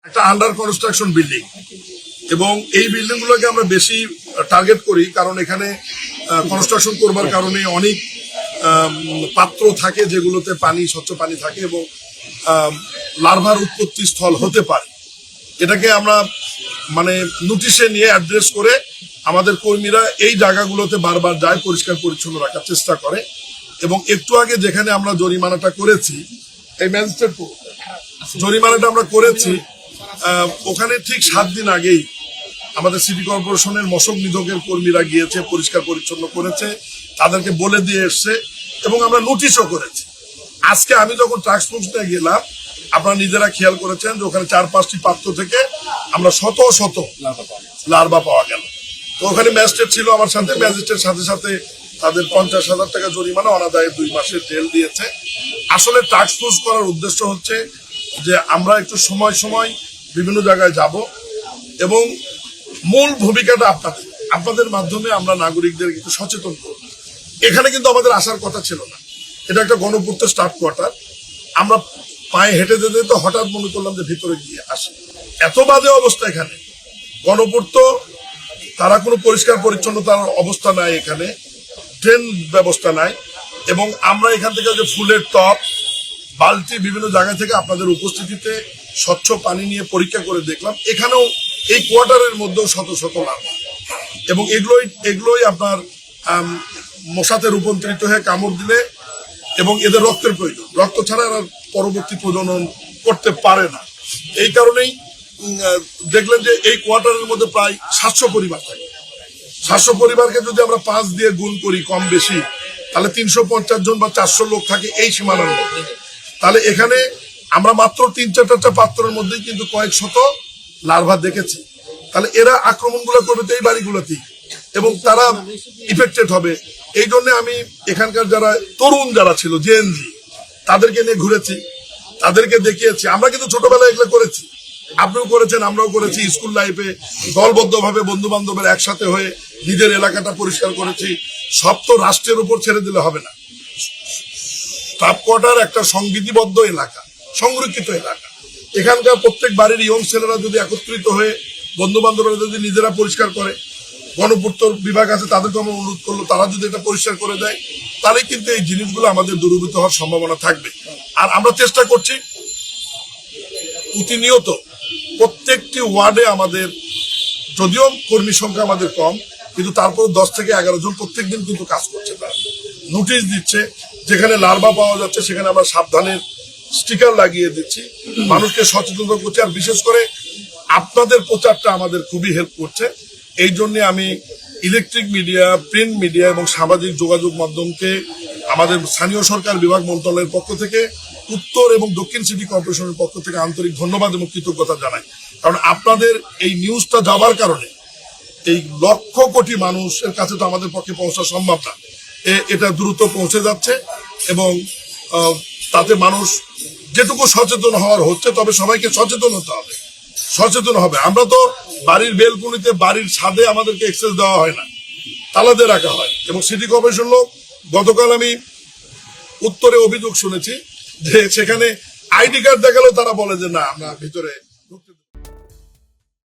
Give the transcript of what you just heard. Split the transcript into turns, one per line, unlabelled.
একটা under construction building এবং এই বিল্ডিং গুলোকে আমরা বেশি টার্গেট করি কারণ এখানে কনস্ট্রাকশন করবার কারণে অনেক পাত্র থাকে যেগুলোতে পানি স্বচ্ছ পানি থাকে এবং লার্ভার উৎপত্তি স্থল হতে পারে। এটাকে আমরা মানে নোটিশে নিয়ে অ্যাড্রেস করে আমাদের কর্মীরা এই জায়গাগুলোতে বারবার যায়, পরিষ্কার পরিচ্ছন্ন রাখার চেষ্টা করে। এবং একটু আগে যেখানে আমরা জরিমানাটা করেছি, এই ম্যাজিস্ট্রেট জরিমানাটা আমরা করেছি, ওখানে ঠিক 7 দিন আগেই আমাদের সিটি কর্পোরেশনের মশক নিধকের কর্মীরা গিয়েছে, পরিষ্কার পরিচ্ছন্ন করেছে, তাদেরকে বলে দিয়ে এসছে এবং আমরা নোটিশও করেছি। আজকে আমি যখন ট্রান্সপোর্টে গেলাম, আপনারা নিজেরা খেয়াল করেছেন যে ওখানে 4-5টি পাত্র থেকে আমরা শত শত লার্ভা পাওয়া গেল। তো ওখানে ম্যাজিস্ট্রেট ছিল আমার সাথে, ম্যাজিস্ট্রেট সাথে সাথে তাদের 50,000 টাকা জরিমানা, অনাদায়ে 2 মাসের জেল দিয়েছে। আসলে ট্রান্সপোর্ট করার উদ্দেশ্য হচ্ছে যে আমরা একটু সময় সময় বিভিন্ন জায়গায় যাব এবং মূল ভূমিকাটা আপনাদের মাধ্যমে আমরা নাগরিকদের একটু সচেতন করব। এখানে কিন্তু আমাদের আসার কথা ছিল না, এটা একটা গণপূর্ত স্টাফ কোয়ার্টার। আমরা পায়ে হেঁটে যেতে তো হঠাৎ মনে করলাম যে ভিতরে গিয়ে আসি, এত বাজে অবস্থা এখানে। গণপূর্ত তারা কোনো পরিষ্কার পরিচ্ছন্নতার অবস্থা নাই, এখানে ট্রেন ব্যবস্থা নাই এবং আমরা এখান থেকে যে ফুলের টব, বালতি বিভিন্ন জায়গা থেকে আপনাদের উপস্থিতিতে স্বচ্ছ পানি নিয়ে পরীক্ষা করে দেখলাম, এখানেও এই কোয়ার্টারের মধ্যেও শত শত লার্ভা এবং এগুলোই আপনার মশাতে রূপান্তরিত হয়ে কামড় দিলে এবং এদের রক্তের প্রয়োজন, রক্ত ছাড়া এরা পরবর্তী প্রজনন করতে পারে না। এই কারণেই দেখলেন যে এই কোয়ার্টারের মধ্যে প্রায় 700 পরিবার থাকে। 700 পরিবারকে যদি আমরা 5 দিয়ে গুণ করি কম বেশি, তাহলে 350 জন বা 400 লোক থাকে এই সীমানার মধ্যে। তাহলে এখানে আমরা মাত্র 3-4টা পাত্রের মধ্যেই কিন্তু কয়েক শত লার্ভা দেখেছি। তাহলে এরা আক্রমণগুলো করবে তো এই বাড়িগুলোতেই এবং তারা ইফেক্টেড হবে। এই জন্য আমি এখানকার যারা তরুণ যারা ছিল জেএনজি, তাদেরকে নিয়ে ঘুরেছি, তাদেরকে দেখিয়েছি। আমরা কিন্তু ছোটবেলায় এগুলো করেছি, আপনিও করেছেন, আমরাও করেছি। স্কুল লাইফে দলবদ্ধভাবে বন্ধু বান্ধবের একসাথে হয়ে নিজের এলাকাটা পরিষ্কার করেছি। সব তো রাষ্ট্রের উপর ছেড়ে দিলে হবে না। স্টাফ কোয়ার্টার একটা সংবিধিবদ্ধ এলাকা, সংরক্ষিত এলাকা। এখানকার প্রত্যেক বাড়ির ইয়ং ছেলেরা যদি একত্রিত হয়ে বন্ধু বান্ধবরা যদি নিজেরা পরিষ্কার করে, গণপূর্ত বিভাগ আছে তাদেরকে আমরা অনুরোধ করলো, তারা যদি এটা পরিষ্কার করে দেয়, তাহলে কিন্তু এই জিনিসগুলো আমাদের দূরীভূত হওয়ার সম্ভাবনা থাকবে। আর আমরা চেষ্টা করছি প্রতিনিয়ত প্রত্যেকটি ওয়ার্ডে আমাদের, যদিও কর্মী সংখ্যা আমাদের কম, কিন্তু তারপর 10 থেকে 11 জন প্রত্যেকদিন কিন্তু কাজ করছে। তারা নোটিশ দিচ্ছে, যেখানে লার্ভা পাওয়া যাচ্ছে সেখানে আমরা সাবধানের স্টিকার লাগিয়ে দিচ্ছি, মানুষকে সচেতন করছি। আর বিশেষ করে আপনাদের প্রচারটা আমাদের খুবই হেল্প করছে। এই জন্য আমি ইলেকট্রিক মিডিয়া, প্রিন্ট মিডিয়া এবং সামাজিক যোগাযোগ মাধ্যমকে আমাদের স্থানীয় সরকার বিভাগ মন্ত্রণালয়ের পক্ষ থেকে, উত্তর এবং দক্ষিণ সিটি কর্পোরেশনের পক্ষ থেকে আন্তরিক ধন্যবাদ এবং কৃতজ্ঞতা জানাই। কারণ আপনাদের এই নিউজটা যাওয়ার কারণে এই লক্ষ কোটি মানুষের কাছে তো আমাদের পক্ষে পৌঁছা সম্ভব না, এটা দ্রুত পৌঁছে যাচ্ছে এবং তাতে মানুষ যেটুকু সচেতন হওয়ার হচ্ছে, তবে সবাইকে সচেতন হতে হবে, সচেতন হবে। আমরা তো বাড়ির বেলকুনিতে, বাড়ির ছাদে আমাদেরকে এক্সেস দেওয়া হয় না, তালা দিয়ে রাখা হয়। এবং সিটি কর্পোরেশন লোক, গতকাল আমি উত্তরে অভিযোগ শুনেছি যে সেখানে আইডি কার্ড দেখালেও তারা বলে যে না, আমরা ভিতরে